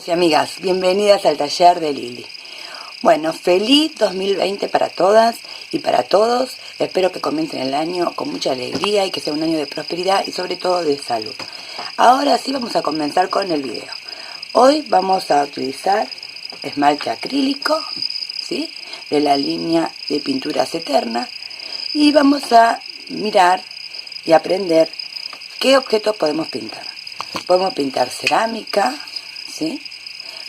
Y amigas, bienvenidas al taller de Lili. Bueno, feliz 2020 para todas y para todos. Espero que comiencen el año con mucha alegría y que sea un año de prosperidad y sobre todo de salud. Ahora sí vamos a comenzar con el video. Hoy vamos a utilizar esmalte acrílico, ¿sí?, de la línea de pinturas eternas, y vamos a mirar y aprender qué objetos podemos pintar. Podemos pintar cerámica, ¿sí?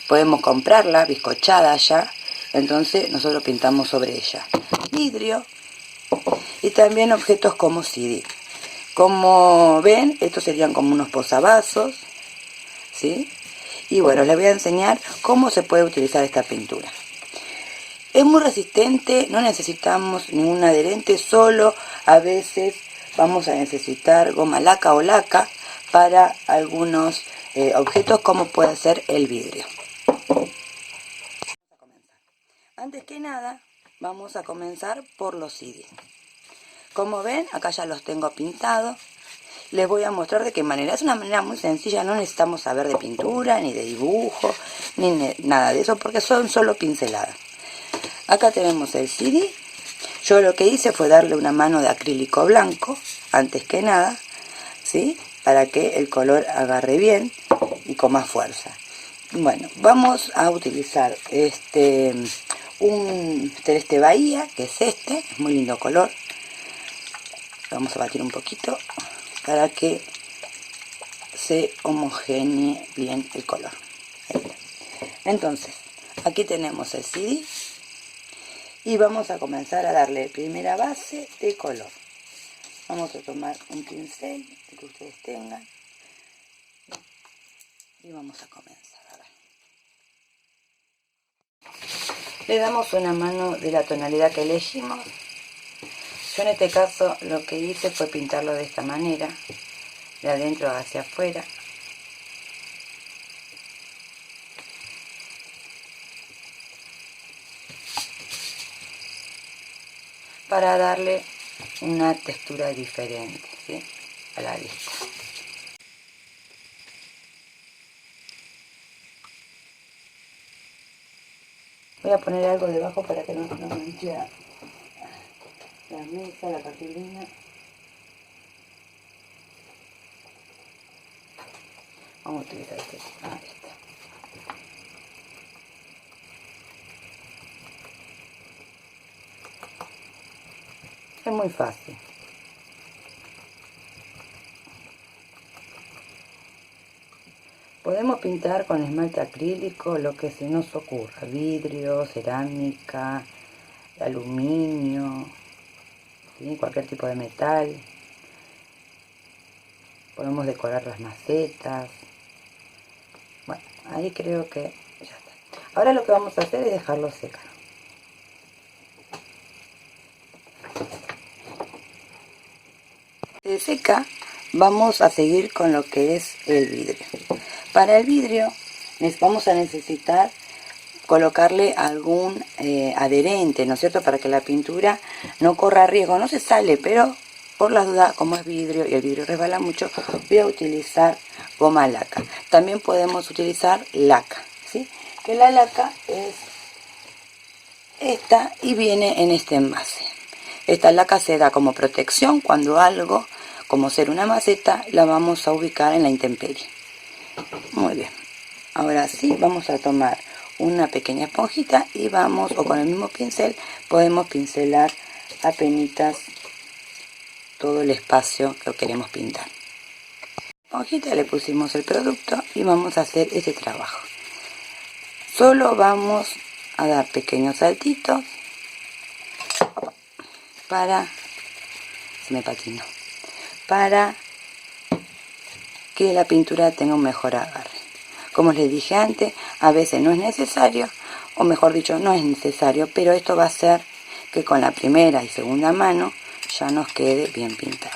Podemos comprarla bizcochada ya, entonces nosotros pintamos sobre ella. Vidrio y también objetos como CD. Como ven, estos serían como unos posavasos, ¿sí? Y bueno, les voy a enseñar cómo se puede utilizar esta pintura. Es muy resistente, no necesitamos ningún adherente, solo a veces vamos a necesitar goma laca o laca para algunos objetos, como puede ser el vidrio. Antes que nada, vamos a comenzar por los CD. Como ven, acá ya los tengo pintados. Les voy a mostrar de qué manera. Es una manera muy sencilla, no necesitamos saber de pintura, ni de dibujo, ni nada de eso, porque son solo pinceladas. Acá tenemos el CD. Yo lo que hice fue darle una mano de acrílico blanco, antes que nada, ¿sí?, para que el color agarre bien y con más fuerza. Bueno, vamos a utilizar un celeste bahía, que es es muy lindo color. Vamos a batir un poquito para que se homogenee bien el color. Entonces, aquí tenemos el CD y vamos a comenzar a darle primera base de color. Vamos a tomar un pincel, el que ustedes tengan, y vamos a comenzar a ver. Le damos una mano de la tonalidad que elegimos. Yo en este caso lo que hice fue pintarlo de esta manera, de adentro hacia afuera. Para darle una textura diferente, ¿sí?, a la vista. Voy a poner algo debajo para que no manche la mesa, la cartulina. Vamos a utilizar este. Ahí está. Es muy fácil. Podemos pintar con esmalte acrílico lo que se nos ocurra: vidrio, cerámica, aluminio, ¿sí?, cualquier tipo de metal. Podemos decorar las macetas. Bueno, ahí creo que ya está. Ahora lo que vamos a hacer es dejarlo secar. Se seca, vamos a seguir con lo que es el vidrio. Para el vidrio vamos a necesitar colocarle algún adherente, ¿no es cierto?, para que la pintura no corra riesgo. No se sale, pero por las dudas, como es vidrio y el vidrio resbala mucho, voy a utilizar goma laca. También podemos utilizar laca, ¿sí?, que la laca es esta y viene en este envase. Esta laca se da como protección cuando algo, como ser una maceta, la vamos a ubicar en la intemperie. Muy bien. Ahora sí, vamos a tomar una pequeña esponjita y vamos, o con el mismo pincel, podemos pincelar apenitas todo el espacio que queremos pintar. Esponjita, le pusimos el producto y vamos a hacer este trabajo. Solo vamos a dar pequeños saltitos para, se me patinó, para que la pintura tenga un mejor agarre. Como les dije antes, a veces no es necesario, o mejor dicho, no es necesario, pero esto va a hacer que con la primera y segunda mano ya nos quede bien pintado.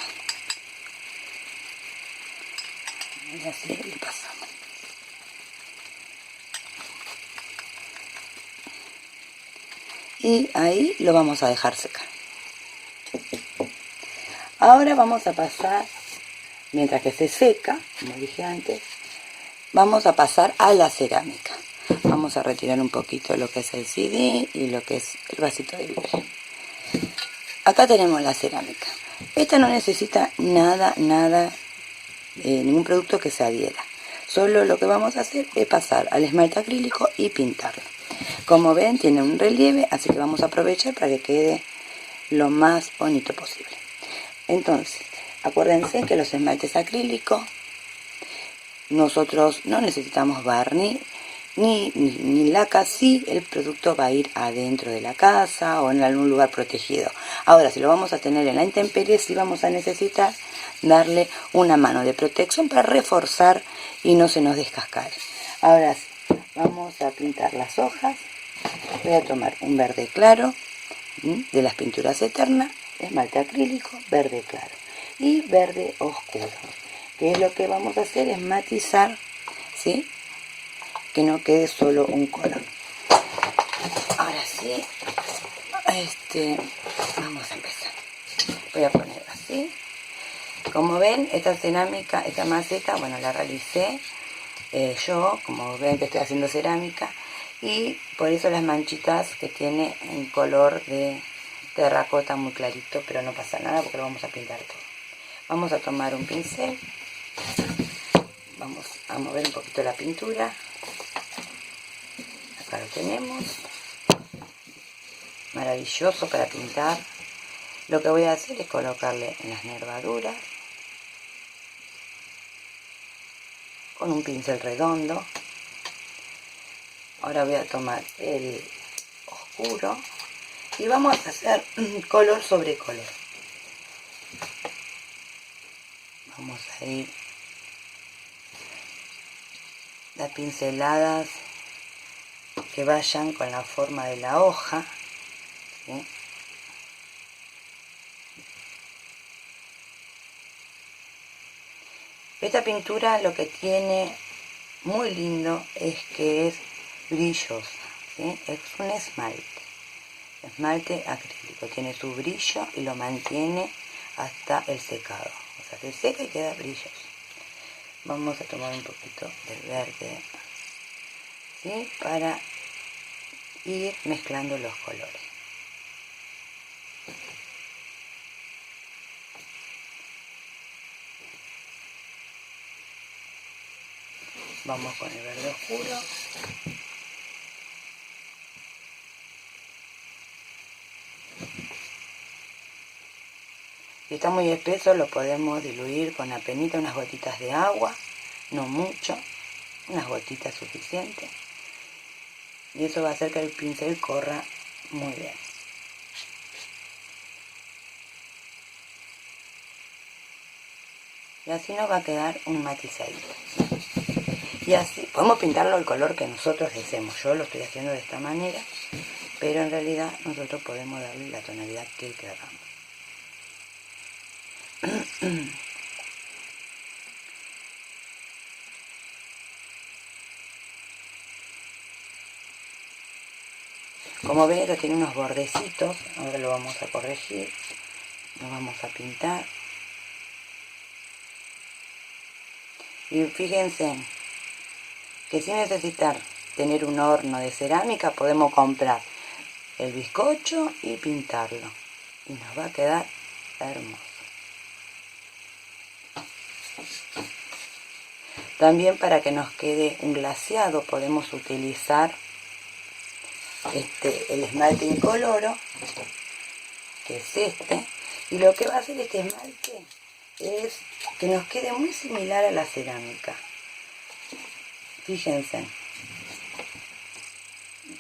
Y así le pasamos. Y ahí lo vamos a dejar secar. Ahora vamos a pasar, mientras que se seca, como dije antes, vamos a pasar a la cerámica. vamos a retirar un poquito lo que es el CD y lo que es el vasito de vidrio. Acá tenemos la cerámica. Esta no necesita nada, ningún producto que se adhiera. Solo lo que vamos a hacer es pasar al esmalte acrílico y pintarlo. Como ven, tiene un relieve, así que vamos a aprovechar para que quede lo más bonito posible. Entonces, acuérdense que los esmaltes acrílicos, nosotros no necesitamos barniz ni laca si el producto va a ir adentro de la casa o en algún lugar protegido. Ahora, si lo vamos a tener en la intemperie, sí vamos a necesitar darle una mano de protección para reforzar y no se nos descascare. Ahora sí, vamos a pintar las hojas. Voy a tomar un verde claro de las pinturas eternas, esmalte acrílico, verde claro y verde oscuro, que es lo que vamos a hacer es matizar, ¿sí? Que no quede solo un color. Ahora sí, vamos a empezar. Voy a poner así. Como ven, esta cerámica, esta maceta, bueno, la realicé yo, como ven que estoy haciendo cerámica, y por eso las manchitas que tiene en color de terracota muy clarito, pero no pasa nada porque lo vamos a pintar todo. Vamos a tomar un pincel, vamos a mover un poquito la pintura. Acá lo tenemos, maravilloso para pintar. Lo que voy a hacer es colocarle en las nervaduras con un pincel redondo. Ahora voy a tomar el oscuro y vamos a hacer color sobre color. Vamos a ir las pinceladas que vayan con la forma de la hoja, ¿sí? Esta pintura lo que tiene muy lindo es que es brillosa, ¿sí? Es un esmalte acrílico, tiene su brillo y lo mantiene hasta el secado, o sea, se seca y queda brilloso. Vamos a tomar un poquito del verde, ¿sí? Para ir mezclando los colores. Vamos con el verde oscuro. Si está muy espeso lo podemos diluir con apenas unas gotitas de agua, no mucho, unas gotitas suficientes. Y eso va a hacer que el pincel corra muy bien. Y así nos va a quedar un matizadito. Y así podemos pintarlo el color que nosotros deseemos. Yo lo estoy haciendo de esta manera, pero en realidad nosotros podemos darle la tonalidad que queramos. Como ven, esto tiene unos bordecitos, ahora lo vamos a corregir, lo vamos a pintar. Y fíjense que sin necesitar tener un horno de cerámica podemos comprar el bizcocho y pintarlo. Y nos va a quedar hermoso. También para que nos quede un glaseado podemos utilizar el esmalte incoloro, que es este. Y lo que va a hacer este esmalte es que nos quede muy similar a la cerámica. Fíjense,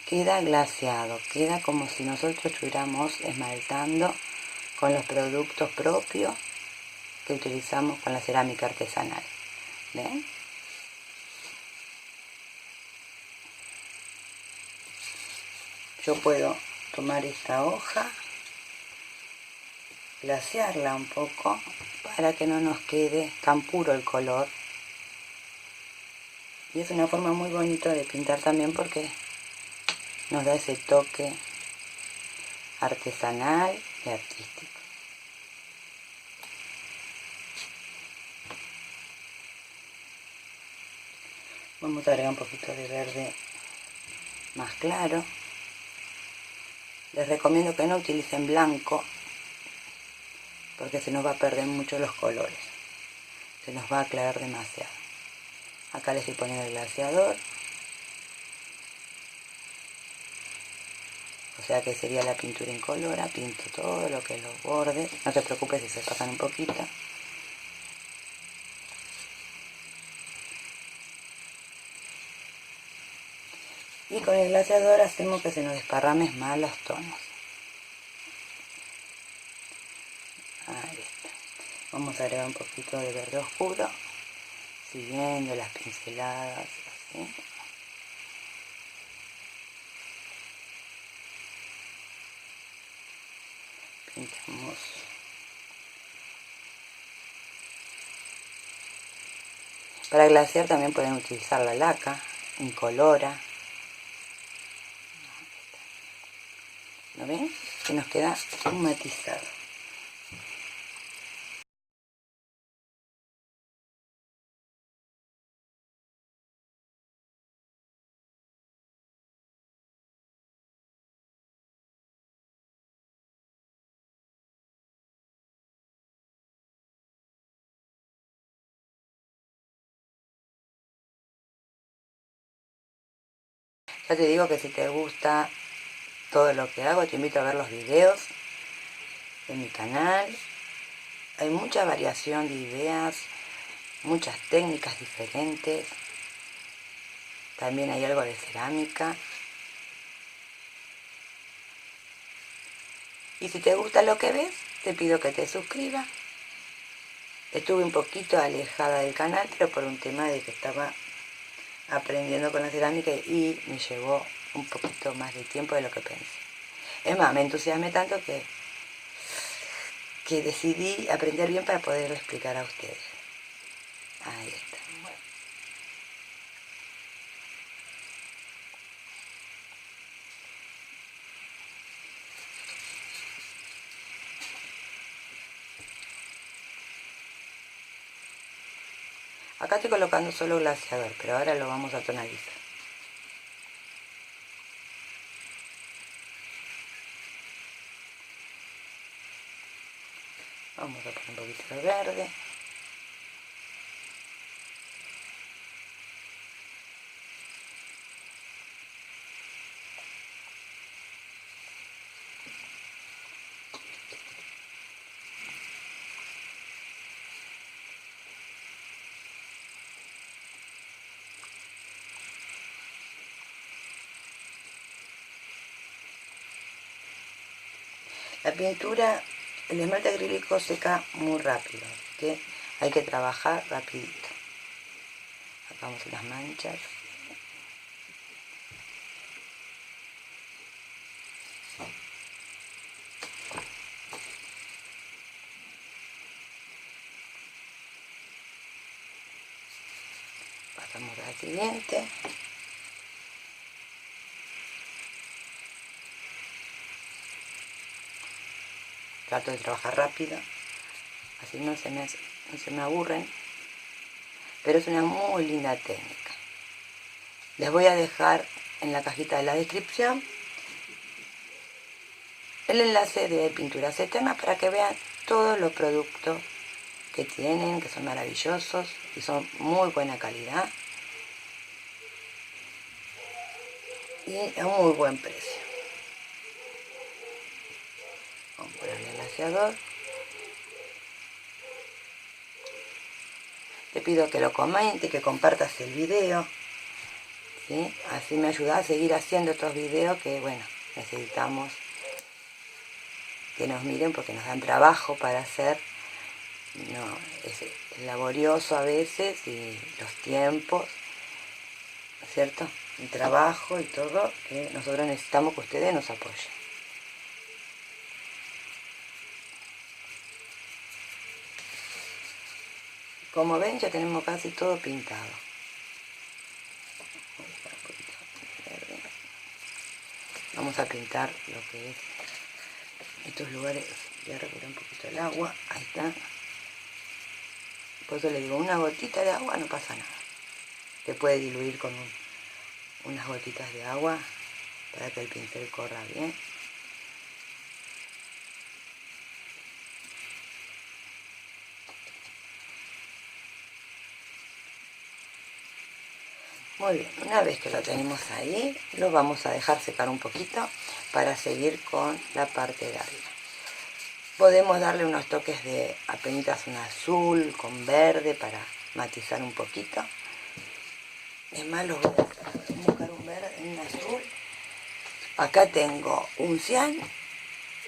queda glaseado, queda como si nosotros estuviéramos esmaltando con los productos propios que utilizamos con la cerámica artesanal. ¿Ven? Yo puedo tomar esta hoja, glasearla un poco para que no nos quede tan puro el color. Y es una forma muy bonita de pintar también porque nos da ese toque artesanal y artístico. Vamos a agregar un poquito de verde más claro. Les recomiendo que no utilicen blanco porque se nos va a perder mucho los colores, se nos va a aclarar demasiado. Acá les estoy poniendo el glaseador, o sea que sería la pintura incolora. Pinto todo lo que es los bordes, no te preocupes si se pasan un poquito. Y con el glaseador hacemos que se nos desparramen más los tonos. Ahí está. Vamos a agregar un poquito de verde oscuro, siguiendo las pinceladas, así. Pintamos. Para glasear también pueden utilizar la laca incolora. ¿Lo ven? Que nos queda un matizado. Ya te digo que si te gusta todo lo que hago, te invito a ver los videos de mi canal. Hay mucha variación de ideas, muchas técnicas diferentes. También hay algo de cerámica. Y si te gusta lo que ves, te pido que te suscribas. Estuve un poquito alejada del canal, pero por un tema de que estaba aprendiendo con la cerámica y me llevó un poquito más de tiempo de lo que pensé. Es más, me entusiasmé tanto que decidí aprender bien para poderlo explicar a ustedes. Ahí está. Bueno. Acá estoy colocando solo glaseador, pero ahora lo vamos a tonalizar. Vamos a poner un poquito de verde. La pintura, el esmalte acrílico seca muy rápido, así que hay que trabajar rapidito. Sacamos las manchas. Pasamos a la siguiente. Trato de trabajar rápido, así no se me aburren, pero es una muy linda técnica. Les voy a dejar en la cajita de la descripción el enlace de Pinturas Eternas para que vean todos los productos que tienen, que son maravillosos y son muy buena calidad y a muy buen precio. Vamos a ponerle el glaseador. Te pido que lo comentes, que compartas el video, ¿sí? Así me ayuda a seguir haciendo estos videos que, bueno, necesitamos que nos miren porque nos dan trabajo para hacer. No, es laborioso a veces y los tiempos, ¿no es cierto? El trabajo y todo, que nosotros necesitamos que ustedes nos apoyen. Como ven, ya tenemos casi todo pintado. Vamos a pintar lo que es estos lugares. Voy a recuperar un poquito el agua. Ahí está. Por eso le digo, una gotita de agua no pasa nada. Se puede diluir con unas gotitas de agua para que el pincel corra bien. Muy bien, una vez que lo tenemos ahí, lo vamos a dejar secar un poquito para seguir con la parte de arriba. Podemos darle unos toques de apenitas un azul con verde para matizar un poquito. Es más, los voy a buscar un verde, un azul. Acá tengo un cian.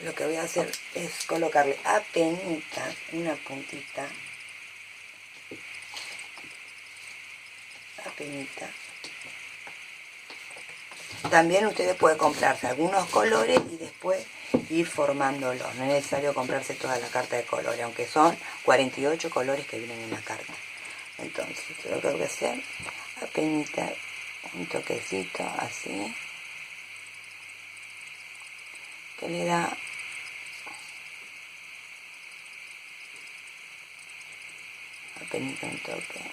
Lo que voy a hacer es colocarle apenitas, una puntita, apenita. También ustedes pueden comprarse algunos colores y después ir formándolos. No es necesario comprarse toda la carta de colores, aunque son 48 colores que vienen en la carta. Entonces, lo que voy a hacer, apenita, un toquecito así, que le da apenita un toque.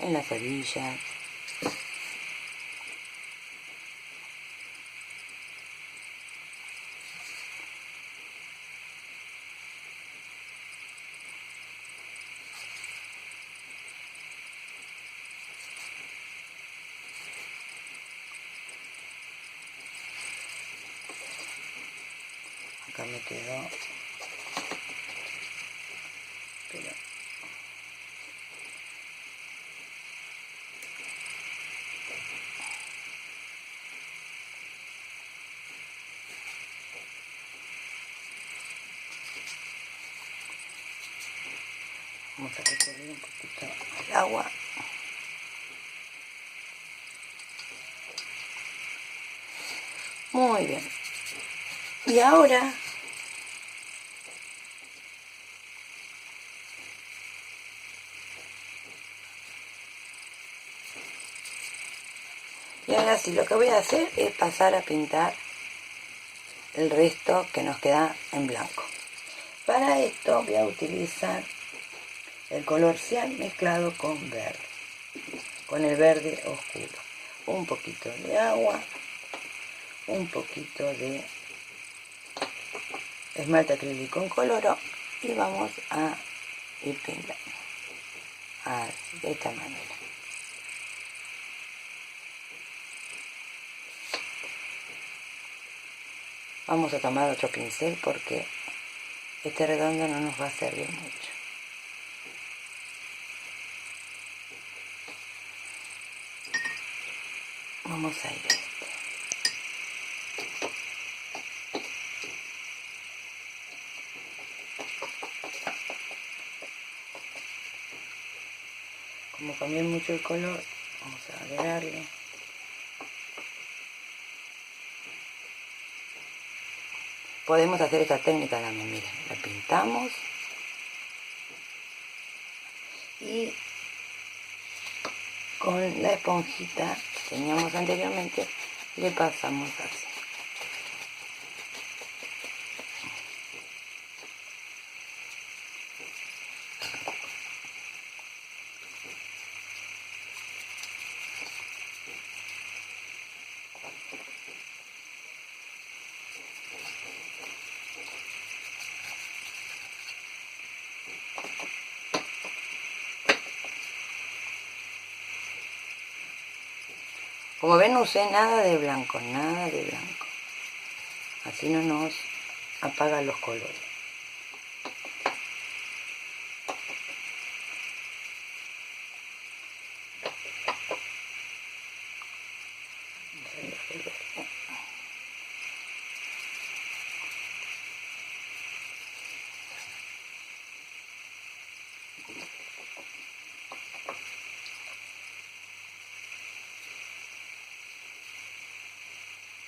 En las orillas. Acá me quedó, pero vamos a recurrir un poquito al agua. Muy bien. Y ahora sí, lo que voy a hacer es pasar a pintar el resto que nos queda en blanco. Para esto voy a utilizar el color cian mezclado con verde, con el verde oscuro. Un poquito de agua, un poquito de esmalte acrílico en coloro y vamos a ir pintando de esta manera. Vamos a tomar otro pincel porque este redondo no nos va a servir mucho. Vamos a ir a este. Como cambié mucho el color, vamos a agregarle. Podemos hacer esta técnica también, miren, la pintamos y con la esponjita que teníamos anteriormente le pasamos así. Como ven, no usé nada de blanco, nada de blanco. Así no nos apagan los colores.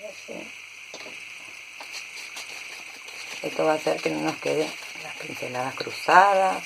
Así. Esto va a hacer que no nos queden las pinceladas cruzadas.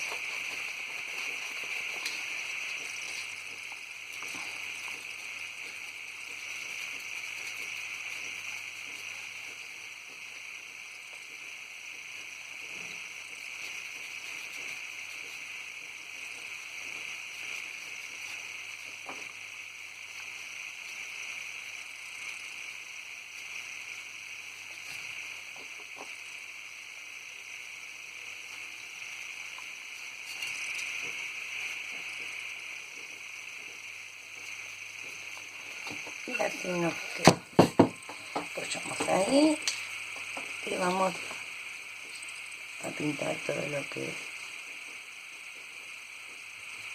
y así nos queda. Apoyamos ahí y vamos a pintar todo lo que es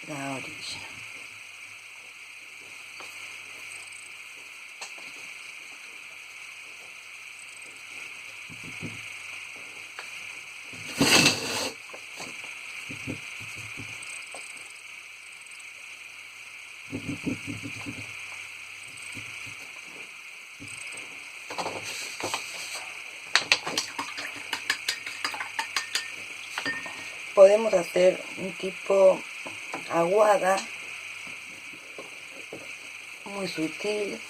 la orilla. Podemos hacer un tipo aguada muy sutil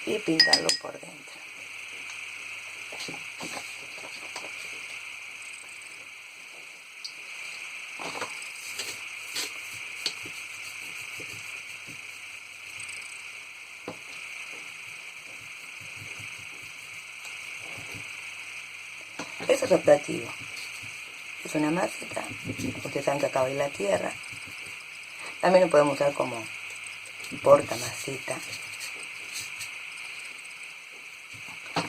y pintarlo por dentro. Eso es optativo. Es una maceta. Ustedes saben que acaba de ir la tierra. También lo podemos usar como porta maceta.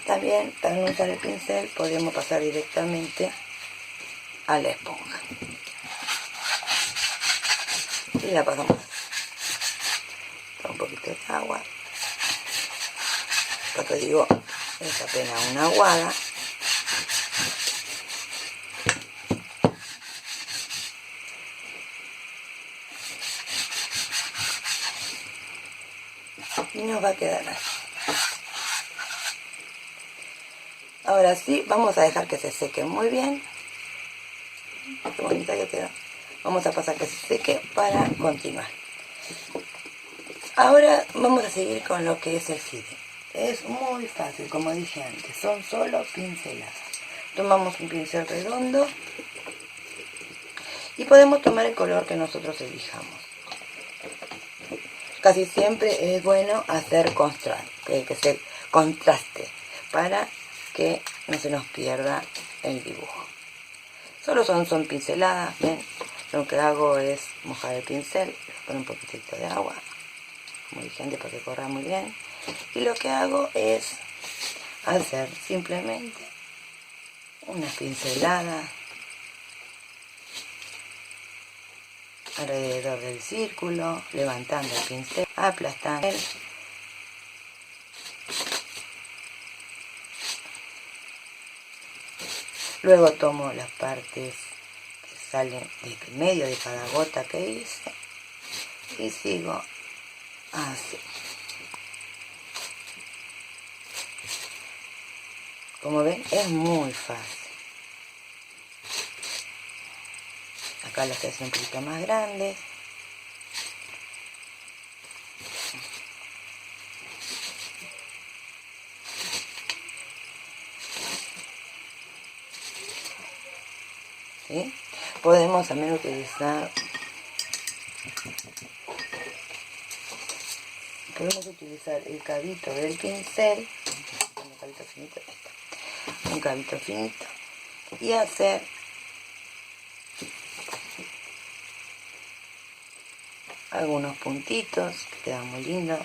También, para no usar el pincel, podemos pasar directamente a la esponja. Y la pasamos con un poquito de agua. Lo que digo es apenas una aguada. Y nos va a quedar así. Ahora sí, vamos a dejar que se seque muy bien. Qué bonita que quedó. Vamos a pasar que se seque para continuar. Ahora vamos a seguir con lo que es el hide. Es muy fácil, como dije antes, son solo pinceladas. Tomamos un pincel redondo y podemos tomar el color que nosotros elijamos. Casi siempre es bueno hacer que se contraste para que no se nos pierda el dibujo. Solo son pinceladas, ¿ven? Lo que hago es mojar el pincel, con un poquitito de agua, como dije antes, para que corra muy bien. Y lo que hago es hacer simplemente una pincelada alrededor del círculo, levantando el pincel, aplastando. Luego tomo las partes que salen del medio de cada gota que hice y sigo así. Como ven, es muy fácil. Acá las hice un poquito más grandes. ¿Sí? Podemos también utilizar el cabito del pincel, un cabito finito, y hacer algunos puntitos que quedan muy lindos.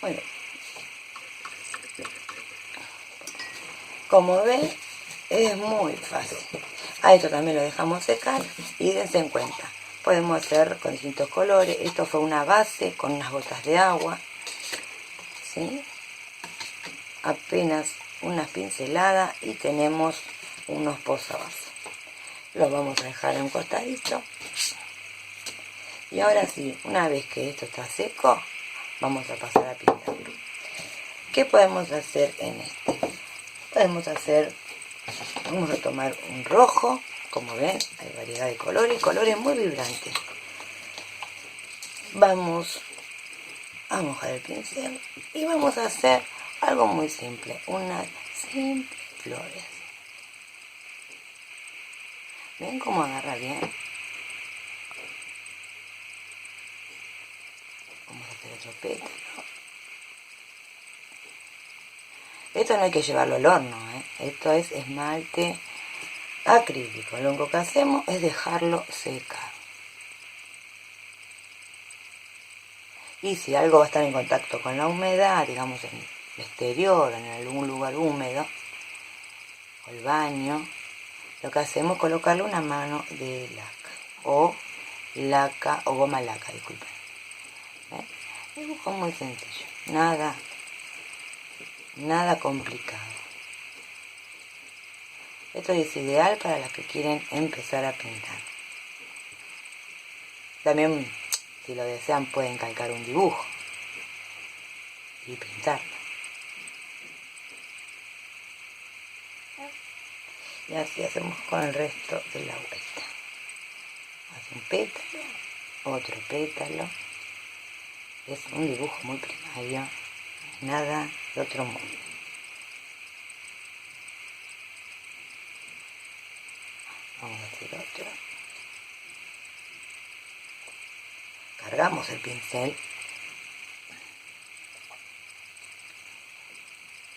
Bueno, como ven, es muy fácil. A esto también lo dejamos secar y dense en cuenta. Podemos hacer con distintos colores. Esto fue una base con unas gotas de agua, ¿sí? Apenas unas pinceladas y tenemos unos posavasos. Los vamos a dejar en un costadito. Y ahora sí, una vez que esto está seco, vamos a pasar a pintar. ¿Qué podemos hacer en este? Podemos hacer Vamos a tomar un rojo, como ven, hay variedad de colores muy vibrantes. Vamos a mojar el pincel y vamos a hacer algo muy simple, unas simples flores. ¿Ven cómo agarra bien? Vamos a hacer otro pétalo. Esto no hay que llevarlo al horno, Esto es esmalte acrílico. Lo único que hacemos es dejarlo secar. Y si algo va a estar en contacto con la humedad, digamos en el exterior, en algún lugar húmedo, o el baño, lo que hacemos es colocarle una mano de laca, o goma laca, disculpen. Dibujo muy sencillo, nada complicado. Esto es ideal para las que quieren empezar a pintar. También, si lo desean, pueden calcar un dibujo y pintarlo. Y así hacemos con el resto de la vuelta. Hace un pétalo, otro pétalo. Es un dibujo muy primario, nada de otro mundo. Vamos a hacer otro. Cargamos el pincel.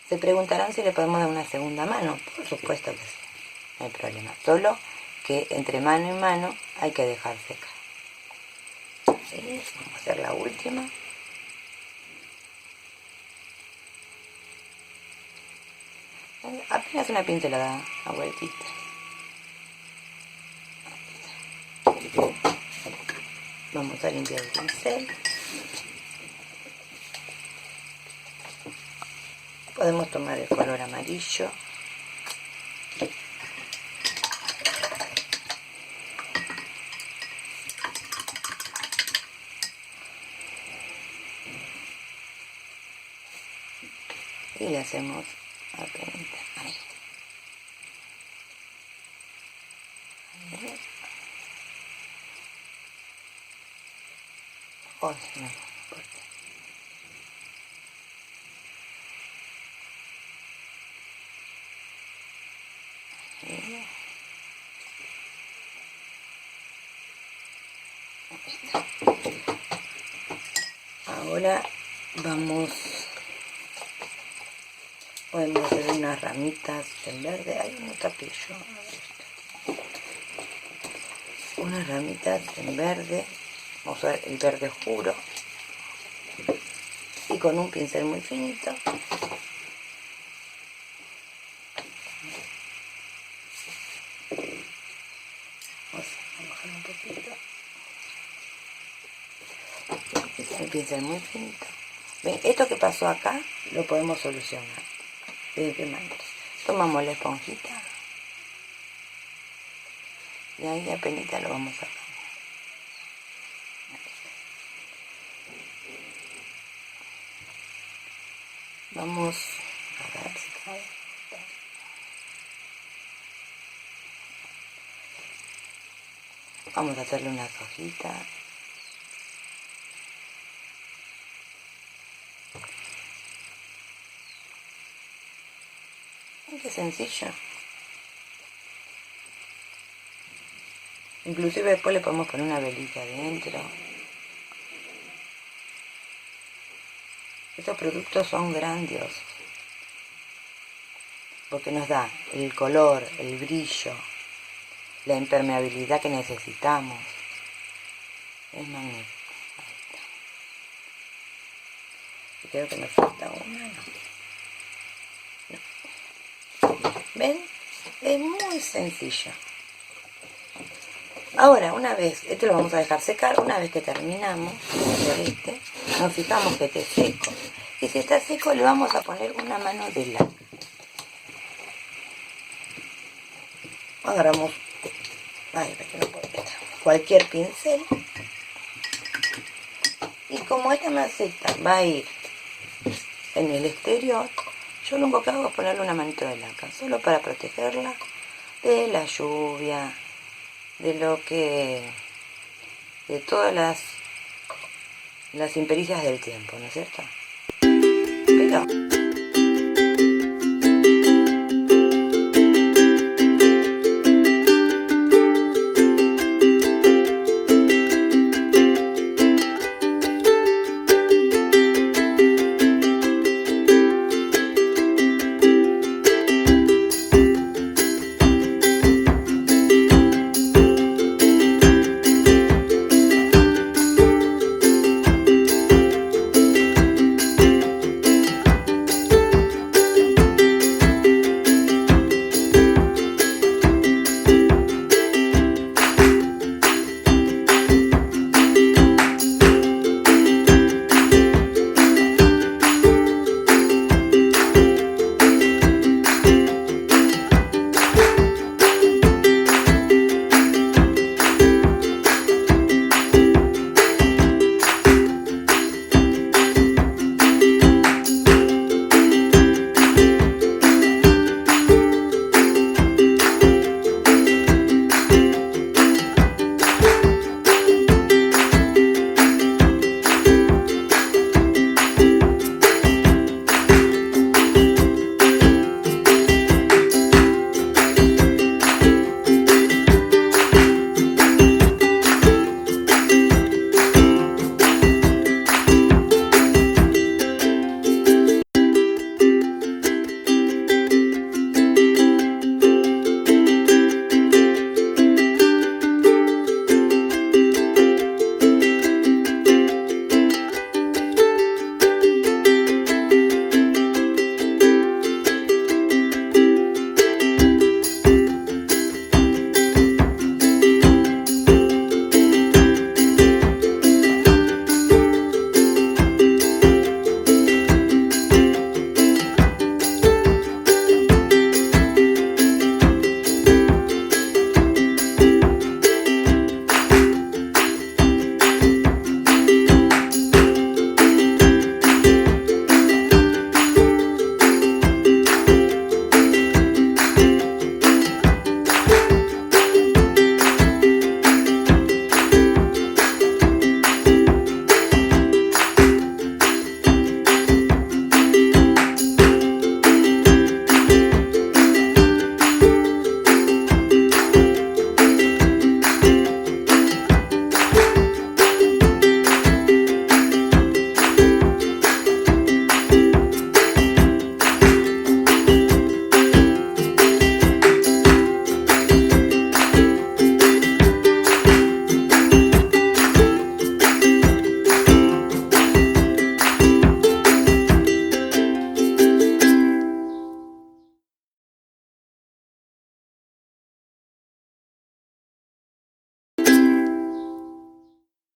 Se preguntarán si le podemos dar una segunda mano. Por supuesto que sí, no hay problema. Solo que entre mano y mano hay que dejar secar. ¿Sí? Vamos a hacer la última. Apenas una pincelada, una vueltita. Vamos a limpiar el pincel. Podemos tomar el color amarillo. Y le hacemos apenas ahí. Oh, no importa. Ahora podemos hacer unas ramitas en verde. Hay un tapillo. Unas ramitas en verde. Vamos a usar el verde oscuro. Y con un pincel muy finito. Vamos a bajar un poquito. El pincel muy finito. ¿Ven? Esto que pasó acá lo podemos solucionar de qué manera. Tomamos la esponjita y ahí apenas lo vamos a cambiar. Vamos a ver si cabe. Vamos a hacerle unas hojitas. Qué sencillo. Inclusive después le podemos poner una velita adentro. Estos productos son grandiosos porque nos da el color, el brillo, la impermeabilidad que necesitamos. Es magnífico. Ahí está. Y creo que me falta una, no. ¿Ven? Es muy sencillo. Ahora, una vez, este lo vamos a dejar secar, una vez que terminamos de hacer nos fijamos que esté seco. Y si está seco, le vamos a poner una mano de laca. Agarramos, cualquier pincel. Y como esta maceta va a ir en el exterior, yo lo único que hago es ponerle una manito de laca, solo para protegerla de la lluvia, de todas las impericias del tiempo, ¿no es cierto? Pero